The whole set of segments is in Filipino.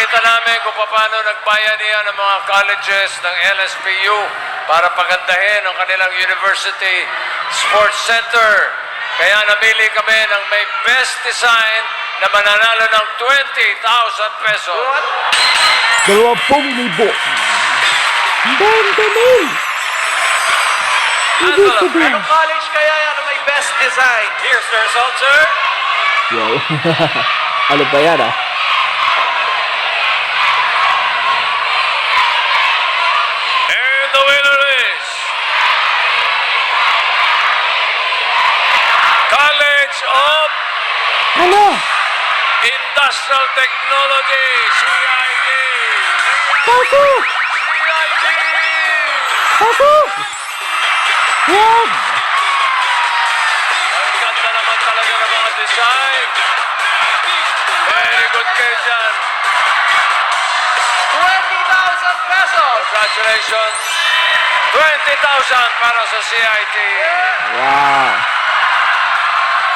Pinakita namin kung paano nagbayanihan ng mga colleges ng LSPU para pagandahin ang kanilang University Sports Center. Kaya namili kami ng may best design na mananalo ng 20,000 pesos. 20,000. 20,000. Angela, Anong college kaya yan na may best design? here's the result, sir. Wow. Ano pa yan, ah? And the winner is College of Ano? Industrial Technology, CIT. Paso! Paso! Wag! Ang ganda naman talaga ng mga design. Very good kayo dyan. 20,000 pesos! Congratulations. 20,000 para sa CIT. Wow.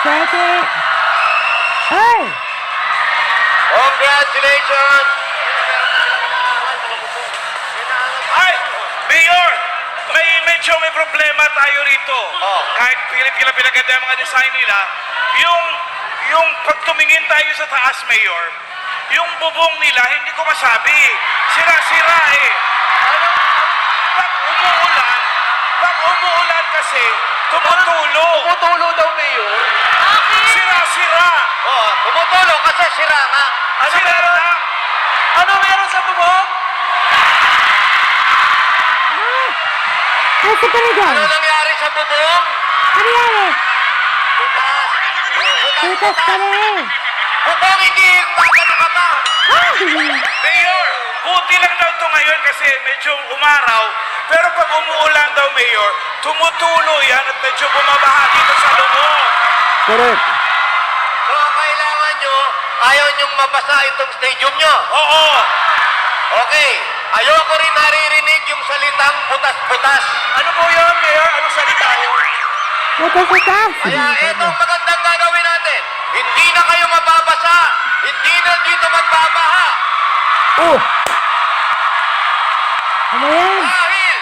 Sete! Ay! Congratulations. Ay! Mayor! Medyo may problema tayo rito. Kahit pinaganda yung mga design nila, yung pag tumingin tayo sa taas, Mayor, yung bubong nila, hindi ko masabi. Sira-sira eh. Pag umuulan kasi, tumutulo. Tumutulo daw, Mayor. Sira-sira. Tumutulo kasi sira nga. Ano Sira meron? na. Ano meron sa bubong? Ay, sa panigan! nangyari sa bubong? Ano yan? Butas. Putas pa rin! Bubong hindi magano ka pa. Ay! Mayor, buti lang daw ito ngayon kasi medyo umaraw. Pero pag umuulan daw, Mayor, tumutulo yan at medyo bumabaha dito sa loob. Correct. So, kailangan nyo, ayaw nyong mabasa itong stadium nyo. Oo. Okay. Ayoko rin naririnig yung salitang butas-butas. Ano po yun, Mayor? Anong salita yun? Putas-putas! Kaya itong magandang gagawin natin. Hindi na kayo mababasa. Hindi na dito magbabaha. Oh! Ano yan? Dahil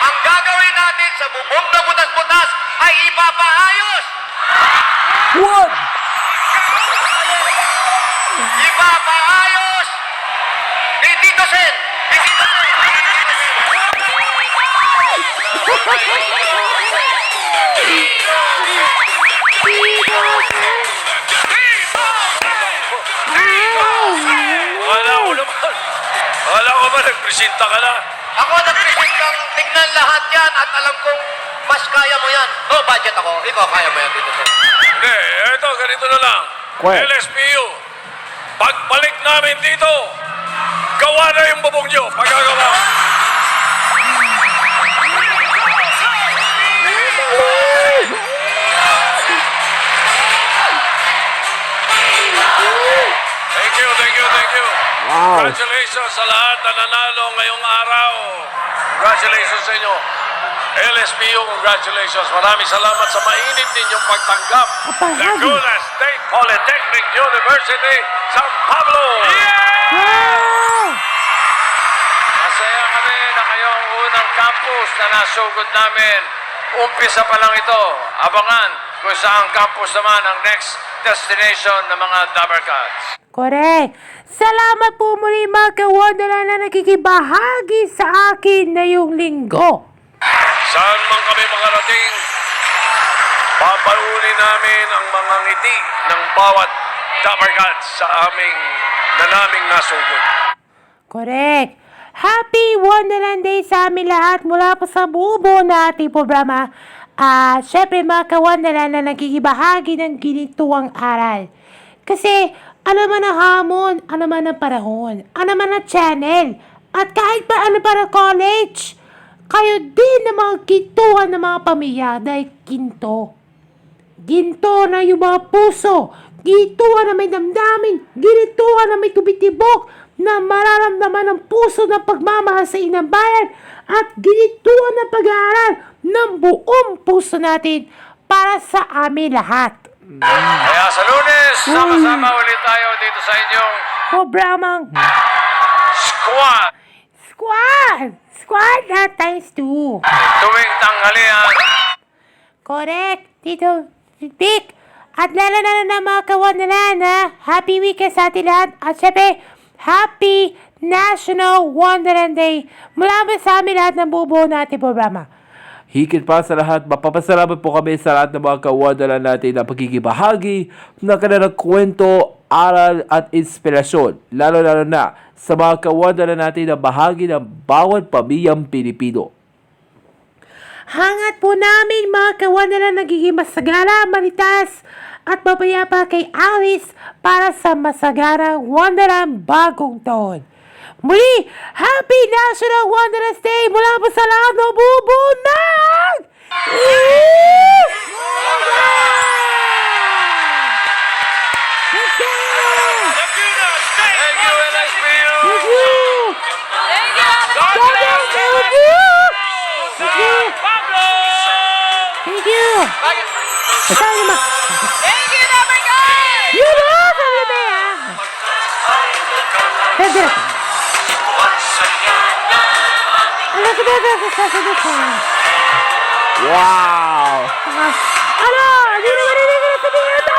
ang gagawin natin sa bubong na butas-butas ay ipapaayos. What? Ipapaayos. Ni Tito Sen. Ni Tito Sen. Wala ko ba nagpresenta ka na? Ako nagpresentang tignan lahat yan at alam kong mas kaya mo yan. No budget ako. Ikaw kaya mo yan dito, sir. Hindi, ito, ganito na lang. Kwek. LSPU, pagbalik namin dito, gawa na yung bubong nyo. Pagkagawa. Thank you. Wow. Congratulations sa lahat na nanalo ngayong araw. Congratulations sa inyo. LSPU, congratulations. Maraming salamat sa mainit ninyong pagtanggap. Laguna State Polytechnic University, San Pablo. Wow! Masaya kami na kayo ang unang campus na nasugod namin. Umpisa pa lang ito. Abangan kung saan campus naman ang next destination ng mga Dabarcats. Correct! Salamat po muli mga ka-Wonderland na nakikibahagi sa akin na yung linggo. Saan man kami makarating, papauli namin ang mga ngiti ng bawat Dabarcats sa naming nasugod. Correct! Happy Wonderland Day sa amin lahat mula po sa bubo na ating programa. Syempre mga ka-Wonderland na nakikibahagi ng ginituang aral. Kasi ano man ang hamon, ano man ang panahon, ano man ang channel, at kahit pa ano para college, kayo din na mga gintuan ng mga pamilya dahil ginto. Ginto na yung mga puso, gintuan na may damdamin, gintuan na may tumitibok, na mararamdaman ng puso ng pagmamahal sa inang bayan, at gintuan na pag-aaral ng buong puso natin para sa amin lahat. Kaya sa Lunes, sama-sama ulit tayo dito sa inyong Programang squad. Squad! Squad na times 2. Tuwing tanghalian, Correct, Tito Vic. At lalo na mga kawandalan na happy weekend sa atin lahat. At syempre, happy National Wonderland Day mula ba sa amin lahat ng bubuo natin programa. Higit pa sa lahat, mapapasalamat po kami sa lahat ng mga kawandalan natin na pagkikibahagi ng kanilang kwento, aral at inspirasyon. Lalo-lalo na sa mga kawandalan natin na bahagi ng bawat pamilyang Pilipino. Hangat po namin mga kawandalan nagiging masagara, maritas at mapayapa kay Alice para sa masagarang Wonderland bagong taon. Muli, Happy National Wonderland Day mula po sa lahat ng bubunag! Let's go! Laguna State! thank you, LSPU. Thank you! God bless you! Thank you! Pablo! Thank you! Saan naman? Thank you, Number Guy! You know, sabi ba yan? Pwede. Ano ka ba sa sasagot ko? Wow! Ano? Hindi naman hindi ko na sabihin ito!